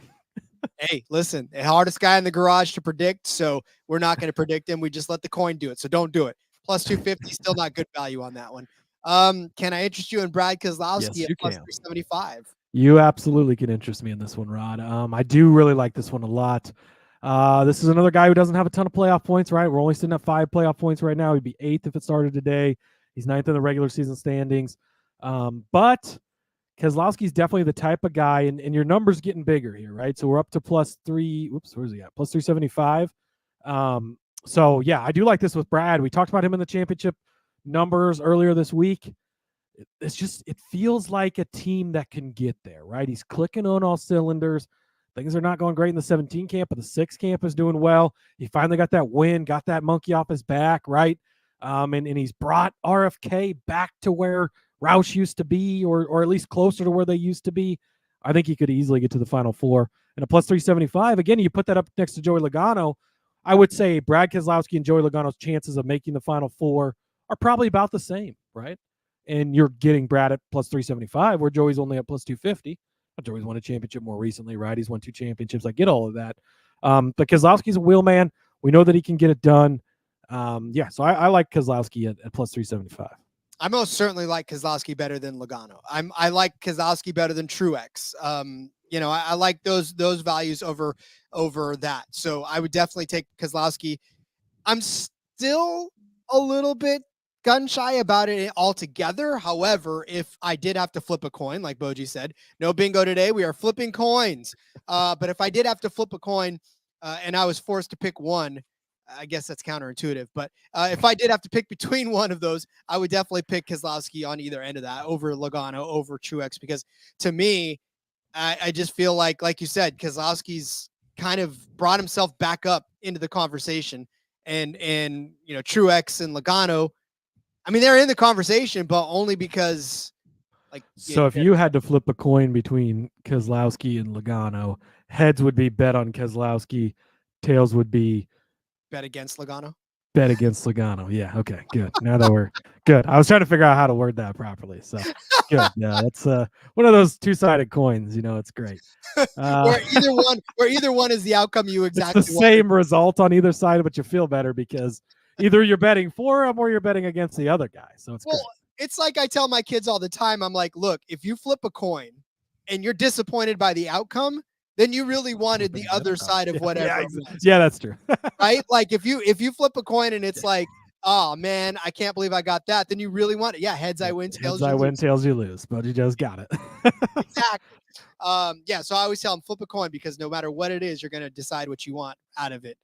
Hey, listen, the hardest guy in the garage to predict, so we're not going to predict him. We just let the coin do it, so don't do it. Plus 250, still not good value on that one. Can I interest you in Brad Keselowski at plus 375? You absolutely can interest me in this one, Rod. I do really like this one a lot. This is another guy who doesn't have a ton of playoff points, right? We're only sitting at 5 playoff points right now. He'd be 8th if it started today. He's 9th in the regular season standings. But Keselowski's definitely the type of guy, and your number's getting bigger here, right? So we're up to plus 375. So yeah, I do like this with Brad. We talked about him in the championship numbers earlier this week. It feels like a team that can get there, right? He's clicking on all cylinders. Things are not going great in the 17 camp, but the 6 camp is doing well. He finally got that win, got that monkey off his back, right? And he's brought RFK back to where Roush used to be, or at least closer to where they used to be. I think he could easily get to the Final Four. And a plus 375, again, you put that up next to Joey Logano, I would say Brad Keselowski and Joey Logano's chances of making the Final Four are probably about the same, right? And you're getting Brad at plus 375, where Joey's only at plus 250. Joey's won a championship more recently, right? He's won 2 championships. I get all of that. But Keselowski's a wheel man. We know that he can get it done. So I like Keselowski at plus 375. I most certainly like Keselowski better than Logano. I like Keselowski better than Truex. I like those values over that. So I would definitely take Keselowski. I'm still a little bit gun shy about it altogether. However, if I did have to flip a coin, like Boji said, no bingo today, we are flipping coins. But if I did have to flip a coin and I was forced to pick one, I guess that's counterintuitive, but if I did have to pick between one of those, I would definitely pick Keselowski on either end of that over Logano, over Truex, because to me, I just feel like you said, Keselowski's kind of brought himself back up into the conversation, and Truex and Logano, I mean, they're in the conversation, but only because So if you had to flip a coin between Keselowski and Logano, heads would be bet on Keselowski, tails would be bet against Logano. Bet against Logano. Yeah. Okay. Good. Now that we're good. I was trying to figure out how to word that properly. So good. Yeah. That's one of those two-sided coins. It's great. where either one is the outcome you exactly it's the same result on either side, but you feel better because either you're betting for him or you're betting against the other guy. So it's great. It's like I tell my kids all the time. I'm like, look, if you flip a coin and you're disappointed by the outcome, then you really wanted the other side of whatever. Yeah, exactly. Yeah, that's true. Right? Like if you flip a coin and it's like, oh man, I can't believe I got that, then you really want it. Yeah, heads I win, tails I win, tails you lose, but you just got it. Exactly. So I always tell them flip a coin because no matter what it is, you're going to decide what you want out of it.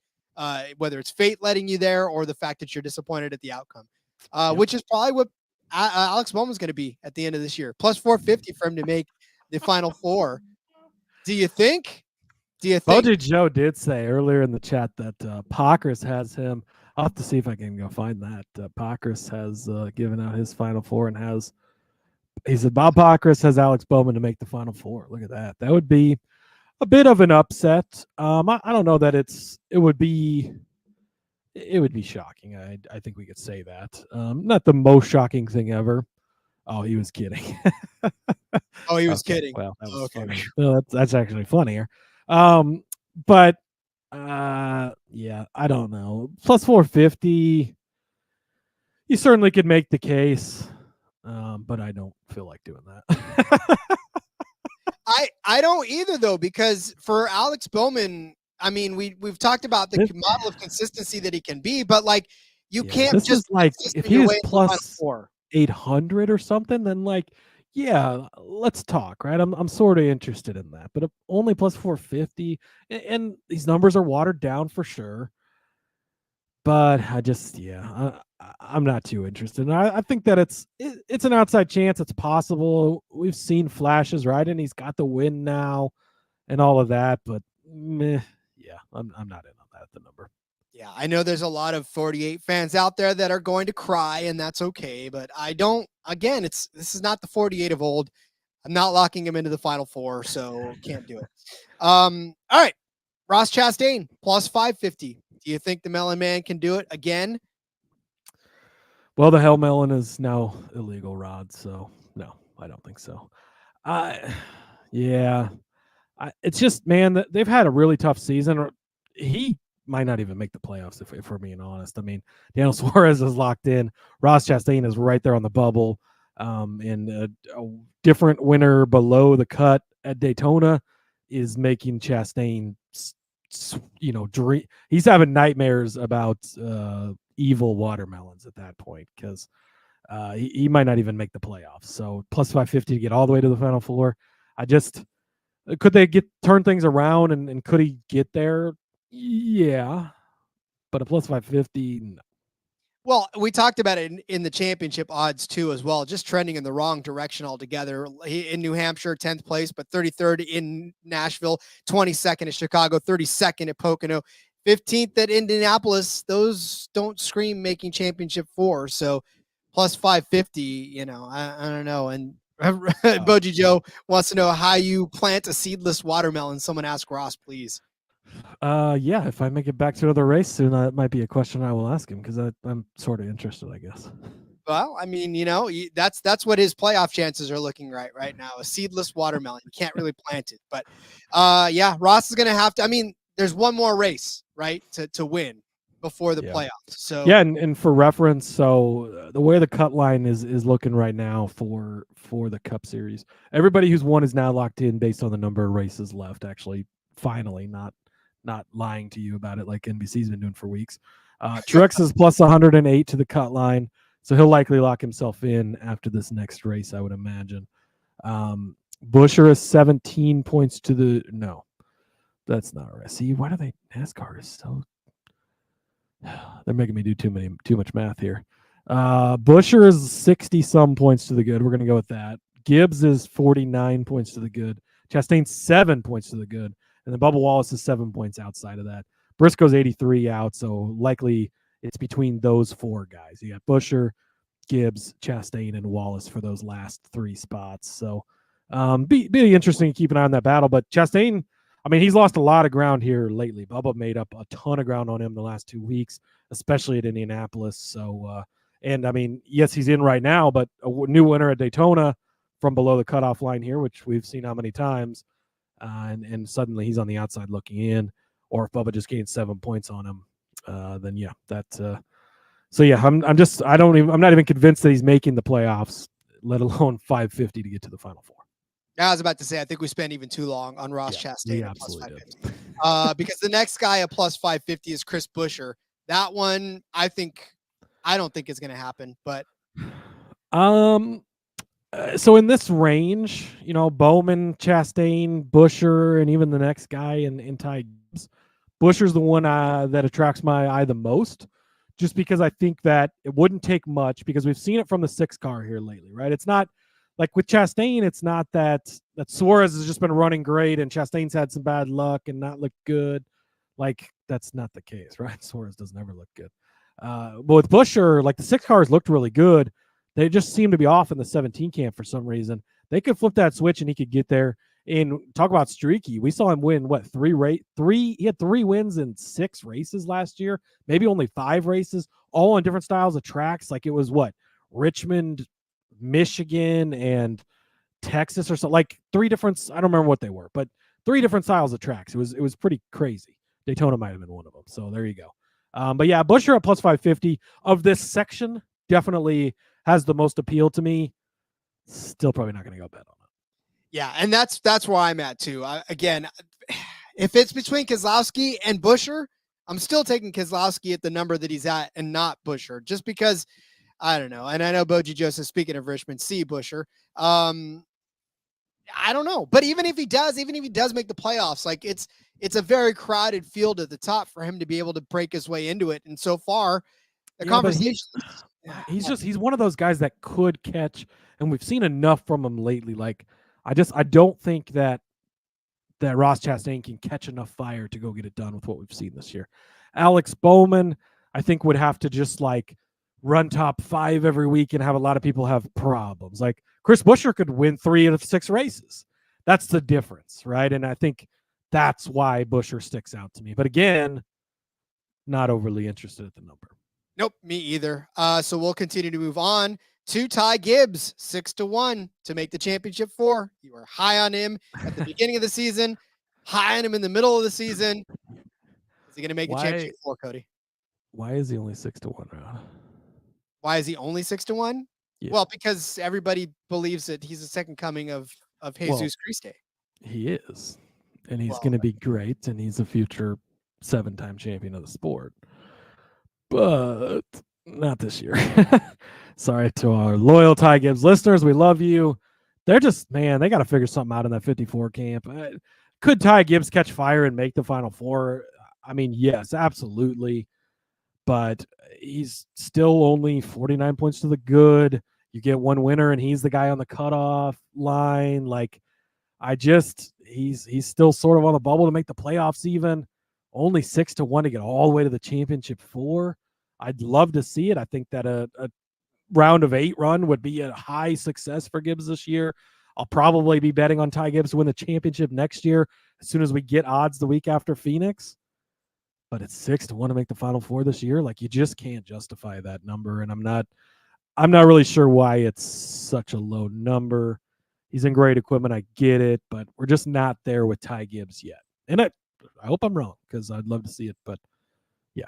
Whether it's fate letting you there or the fact that you're disappointed at the outcome, which is probably what Alex Bowman's going to be at the end of this year. Plus 450 for him to make the Final Four. Do you think? OG Joe did say earlier in the chat that Pockers has him. I'll have to see if I can go find that. Pockers has given out his Final Four and he said Bob Pockers has Alex Bowman to make the Final Four. Look at that. That would be a bit of an upset. I don't know that it would be shocking. I think we could say that. Not the most shocking thing ever. Oh, he was kidding. Oh, he was kidding. Well, that was funny. Well, that's actually funnier. But yeah, I don't know. Plus 450, you certainly could make the case, but I don't feel like doing that. I don't either though, because for Alex Bowman, I mean, we've talked about the model of consistency that he can be, but like you can't just like if he was plus 800 or something, then like, yeah, let's talk, right? I'm sort of interested in that, but only plus 450, and these numbers are watered down for sure. But I'm not too interested. And I think that it's an outside chance. It's possible. We've seen flashes, right? And he's got the win now, and all of that. But yeah, I'm not in on that the number. Yeah, I know there's a lot of 48 fans out there that are going to cry, and that's okay. But I don't. Again, this is not the 48 of old. I'm not locking him into the Final Four, so can't do it. All right, Ross Chastain plus 550. Do you think the Melon Man can do it again? Well, the Hell Melon is now illegal, Rod. So no, I don't think so. It's just, man, they've had a really tough season. He might not even make the playoffs if we're being honest. I mean, Daniel Suarez is locked in. Ross Chastain is right there on the bubble. And a different winner below the cut at Daytona is making Chastain, dream. He's having nightmares about evil watermelons at that point because he might not even make the playoffs. So plus 550 to get all the way to the Final Four. Could they turn things around and could he get there? Yeah, but a plus 550, no. Well, we talked about it in the championship odds too, as well, just trending in the wrong direction altogether. In New Hampshire, 10th place, but 33rd in Nashville, 22nd at Chicago, 32nd at Pocono, 15th at Indianapolis. Those don't scream making championship four. So plus 550, I don't know. And Boji Joe wants to know how you plant a seedless watermelon. Someone ask Ross, please. Yeah, if I make it back to another race soon, that might be a question I will ask him because I'm sort of interested, I guess. Well, I mean, that's what his playoff chances are looking right now. A seedless watermelon. You can't really plant it, but yeah, Ross is going to have to. I mean, there's one more race, right, to win before the playoffs. So yeah, and for reference, so the way the cut line is looking right now for the Cup Series, everybody who's won is now locked in based on the number of races left. Actually, finally, not lying to you about it like NBC's been doing for weeks. Truex is plus 108 to the cut line, so he'll likely lock himself in after this next race, I would imagine. Buescher is 17 points to the no. That's not right. See, why do they NASCAR is so they're making me do too much math here. Buescher is 60 some points to the good. We're gonna go with that. Gibbs is 49 points to the good. Chastain 7 points to the good. And then Bubba Wallace is 7 points outside of that. Briscoe's 83 out, so likely it's between those four guys. You got Buescher, Gibbs, Chastain, and Wallace for those last three spots. So be interesting to keep an eye on that battle. But Chastain, I mean, he's lost a lot of ground here lately. Bubba made up a ton of ground on him the last 2 weeks, especially at Indianapolis. So, and I mean, yes, he's in right now, but a new winner at Daytona from below the cutoff line here, which we've seen how many times, and suddenly he's on the outside looking in. Or if Bubba just gained 7 points on him, then yeah, that. So yeah, I'm not even convinced that he's making the playoffs, let alone 550 to get to the Final Four. I was about to say, I think we spent even too long on Ross Chastain at plus absolutely 550. Because the next guy at plus 550 is Chris Buescher. That one, I don't think is going to happen. But so in this range, Bowman, Chastain, Buescher, and even the next guy in Ty Gibbs, Buescher's the one that attracts my eye the most, just because I think that it wouldn't take much, because we've seen it from the 6 car here lately, right? It's not like with Chastain, it's not that Suarez has just been running great and Chastain's had some bad luck and not looked good. Like, that's not the case, right? Suarez doesn't ever look good. But with Buescher, like, the 6 cars looked really good. They just seem to be off in the 17 camp for some reason. They could flip that switch and he could get there. And talk about streaky. We saw him win he had 3 wins in 6 races last year, maybe only 5 races, all on different styles of tracks. Like, it was Richmond, Michigan, and Texas or something, like 3 different, I don't remember what they were, but 3 different styles of tracks. It was pretty crazy. Daytona might have been one of them. So there you go. But yeah, Buescher at plus 550 of this section definitely has the most appeal to me. Still probably not going to go bet on it. Yeah, and that's where I'm at too. Again, if it's between Keselowski and Buescher, I'm still taking Keselowski at the number that he's at and not Buescher, just because I don't know. And I know Boji Joseph, speaking of Richmond, see Buescher. I don't know, but even if he does make the playoffs, like it's a very crowded field at the top for him to be able to break his way into it. And so far, the conversation. He's one of those guys that could catch, and we've seen enough from him lately. Like, I don't think that Ross Chastain can catch enough fire to go get it done with what we've seen this year. Alex Bowman, I think, would have to just run top 5 every week and have a lot of people have problems. Like, Chris Buescher could win 3 out of 6 races. That's the difference, right? And I think that's why Buescher sticks out to me. But again, not overly interested at the number. Nope, me either. So we'll continue to move on to Ty Gibbs, 6-1 to make the championship 4. You were high on him at the beginning of the season, high on him in the middle of the season. Is he going to make the championship 4, Cody? Why is he only 6-1, Rod? Why is he only 6-1? Yeah. Well, because everybody believes that he's the second coming of Jesus Christ. He is. And he's going to be great, and he's a future 7-time champion of the sport. But not this year. Sorry to our loyal Ty Gibbs listeners. We love you. They're just, man, they got to figure something out in that 54 camp. Could Ty Gibbs catch fire and make the Final Four? I mean, yes, absolutely. But he's still only 49 points to the good. You get one winner, and he's the guy on the cutoff line. Like, he's still sort of on the bubble to make the playoffs even. Only 6-1 to get all the way to the championship 4. I'd love to see it. I think that a round of 8 run would be a high success for Gibbs this year. I'll probably be betting on Ty Gibbs to win the championship next year as soon as we get odds the week after Phoenix. But it's 6-1 to make the Final Four this year. Like, you just can't justify that number. And I'm not really sure why it's such a low number. He's in great equipment. I get it, but we're just not there with Ty Gibbs yet. And I hope I'm wrong, because I'd love to see it. But yeah,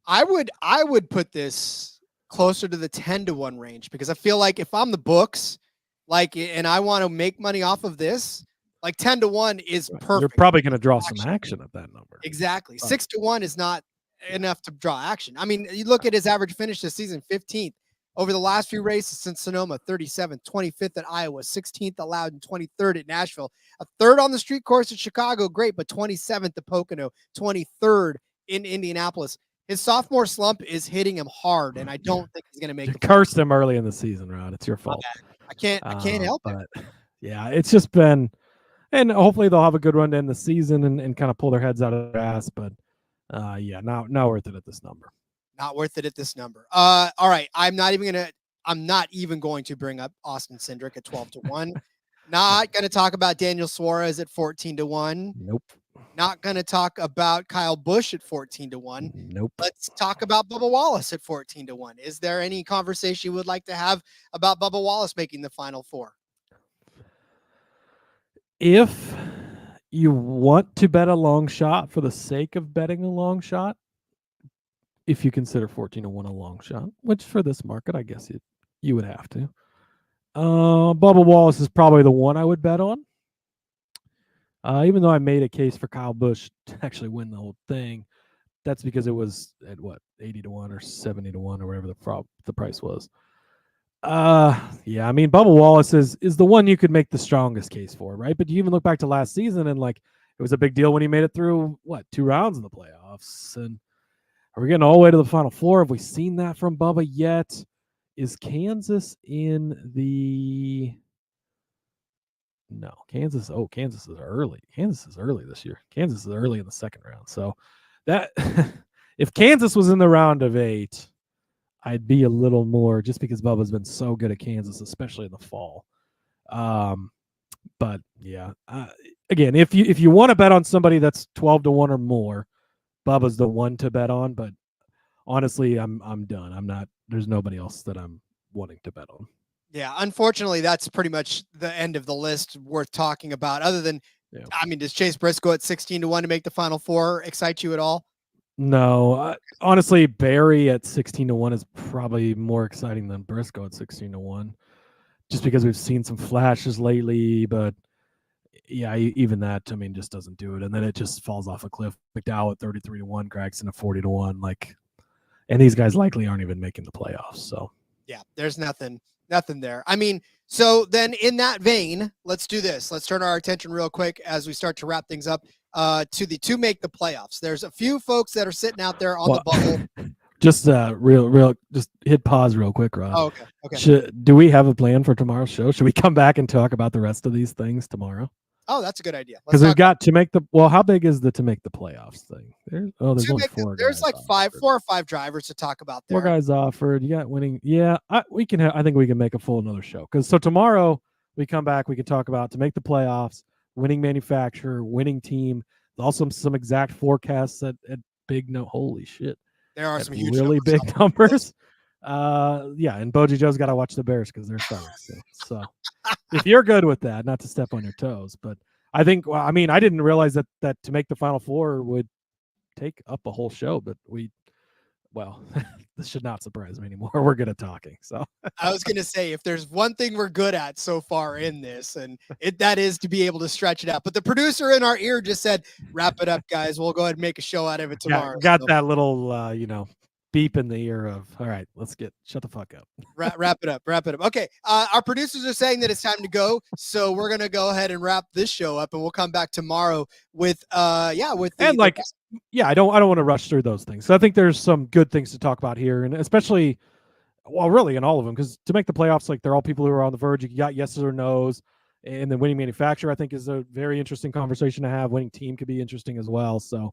I would put this closer to the 10-1 range, because I feel like if I'm the books, and I want to make money off of this, 10-1 is perfect. You're probably going to draw some action at that number. Exactly. 6-1 is not enough to draw action. I mean, you look at his average finish this season, 15th over the last few races since Sonoma, 37th, 25th at Iowa, 16th at Loudon, 23rd at Nashville, a 3rd on the street course at Chicago, great, but 27th at Pocono, 23rd in Indianapolis. His sophomore slump is hitting him hard, and I don't think he's going to make it. Cursed him early in the season, Rod. It's your fault. I can't help it. Yeah, it's just been, and hopefully they'll have a good run to end the season and kind of pull their heads out of their ass. But yeah, not worth it at this number. Not worth it at this number. All right, I'm not even going to bring up Austin Cindric at 12-1. Not going to talk about Daniel Suarez at 14-1. Nope. Not going to talk about Kyle Busch at 14-1. Nope. Let's talk about Bubba Wallace at 14-1. Is there any conversation you would like to have about Bubba Wallace making the Final Four? If you want to bet a long shot for the sake of betting a long shot, if you consider 14-1 a long shot, which for this market, I guess you would have to. Bubba Wallace is probably the one I would bet on. Even though I made a case for Kyle Busch to actually win the whole thing, that's because it was at 80-1 or 70-1 or whatever the price was. Yeah, I mean, Bubba Wallace is the one you could make the strongest case for, right? But you even look back to last season and it was a big deal when he made it through 2 rounds in the playoffs. And are we getting all the way to the Final Four? Have we seen that from Bubba yet? Is Kansas in the... No, Kansas. Oh, Kansas is early. Kansas is early this year. Kansas is early in the second round. So that if Kansas was in the round of 8, I'd be a little more, just because Bubba's been so good at Kansas, especially in the fall. But yeah, again, if you want to bet on somebody that's 12-1 or more, Bubba's the one to bet on. But honestly, I'm done. There's nobody else that I'm wanting to bet on. Yeah, unfortunately, that's pretty much the end of the list worth talking about. Other than, I mean, does Chase Briscoe at 16-1 to make the Final Four excite you at all? No, honestly, Barry at 16-1 is probably more exciting than Briscoe at 16-1, just because we've seen some flashes lately. But yeah, even that, I mean, just doesn't do it, and then it just falls off a cliff. McDowell at 33-1, Gregson at 40-1, and these guys likely aren't even making the playoffs. So yeah, there's nothing there. I mean, so then in that vein, let's do this. Let's turn our attention real quick as we start to wrap things up to make the playoffs. There's a few folks that are sitting out there on the bubble. Just just hit pause real quick, Rod. Oh, okay. Do we have a plan for tomorrow's show? Should we come back and talk about the rest of these things tomorrow? Oh, that's a good idea. Because we've got to make how big is the to make the playoffs thing? There's only 4. There's 4 or 5 drivers to talk about there. 4 guys offered. You got winning. Yeah, I think we can make a full another show. So tomorrow we come back, we can talk about to make the playoffs, winning manufacturer, winning team. Also some exact forecasts at big holy shit. There are some huge really big numbers. Yeah, and Boji Joe's got to watch the Bears because they're starting. So if you're good with that, not to step on your toes, but I think, I didn't realize that to make the Final Four would take up a whole show, but this should not surprise me anymore. We're good at talking. So I was going to say, if there's one thing we're good at so far in this, and that is to be able to stretch it out. But the producer in our ear just said, wrap it up, guys. We'll go ahead and make a show out of it tomorrow. Got that little, beep in the ear of, all right, shut the fuck up. Wrap it up. Okay. Our producers are saying that it's time to go. So we're going to go ahead and wrap this show up, and we'll come back tomorrow with, I don't want to rush through those things. So I think there's some good things to talk about here, and especially, really in all of them, because to make the playoffs, they're all people who are on the verge. You got yeses or nos, and then winning manufacturer, I think, is a very interesting conversation to have. Winning team could be interesting as well. So,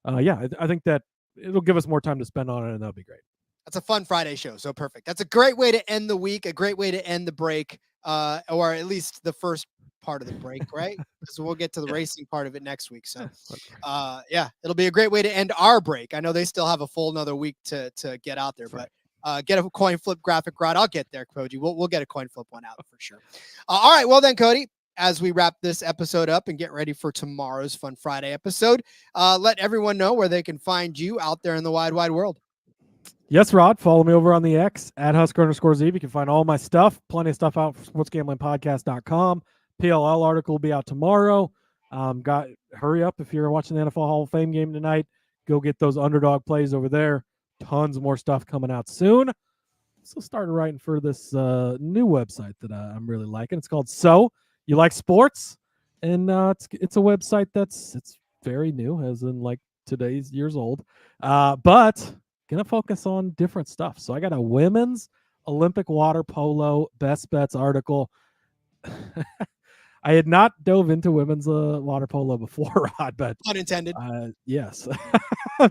I think that it'll give us more time to spend on it, and that'll be great. That's a fun Friday show. So perfect. That's a great way to end the week, a great way to end the break, or at least the first part of the break, right? Because we'll get to the racing part of it next week. So, it'll be a great way to end our break. I know they still have a full another week to get out there, but get a coin flip graphic, Rod. I'll get there, Koji. We'll get a coin flip one out for sure. All right. Well then, Cody, as we wrap this episode up and get ready for tomorrow's Fun Friday episode, let everyone know where they can find you out there in the wide world. Yes, Rod. Follow me over on the X at Husker_Zeeb. You can find all my stuff. Plenty of stuff out for sportsgamblingpodcast.com. PLL article will be out tomorrow. Hurry up if you're watching the NFL Hall of Fame game tonight. Go get those underdog plays over there. Tons more stuff coming out soon. So started writing for this new website that I'm really liking. It's called So You Like Sports, and it's a website it's very new, as in today's years old, but gonna focus on different stuff. So I got a women's Olympic water polo best bets article. I had not dove into women's water polo before, Rod, but pun intended. Yes,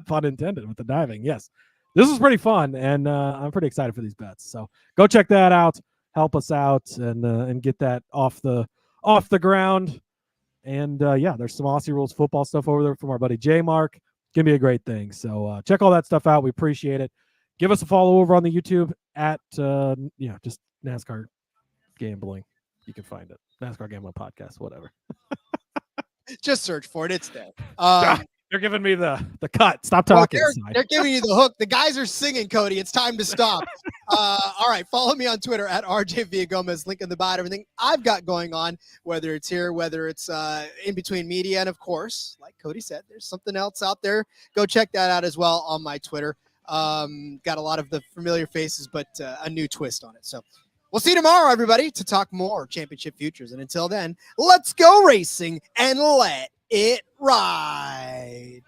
pun intended with the diving. Yes, this is pretty fun, and I'm pretty excited for these bets. So go check that out. Help us out and get that off the off the ground. And there's some Aussie Rules football stuff over there from our buddy J Mark. Gonna be a great thing. So check all that stuff out. We appreciate it. Give us a follow over on the YouTube at just NASCAR Gambling. You can find it. NASCAR Gambling Podcast, whatever. Just search for it. It's there. They're giving me the cut. Stop talking. They're giving you the hook. The guys are singing, Cody. It's time to stop. All right. Follow me on Twitter at RJ Villagomez. Link in the bio. Everything I've got going on, whether it's here, whether it's in between media. And of course, like Cody said, there's something else out there. Go check that out as well on my Twitter. Got a lot of the familiar faces, but a new twist on it. So we'll see you tomorrow, everybody, to talk more championship futures. And until then, let's go racing and let it ride.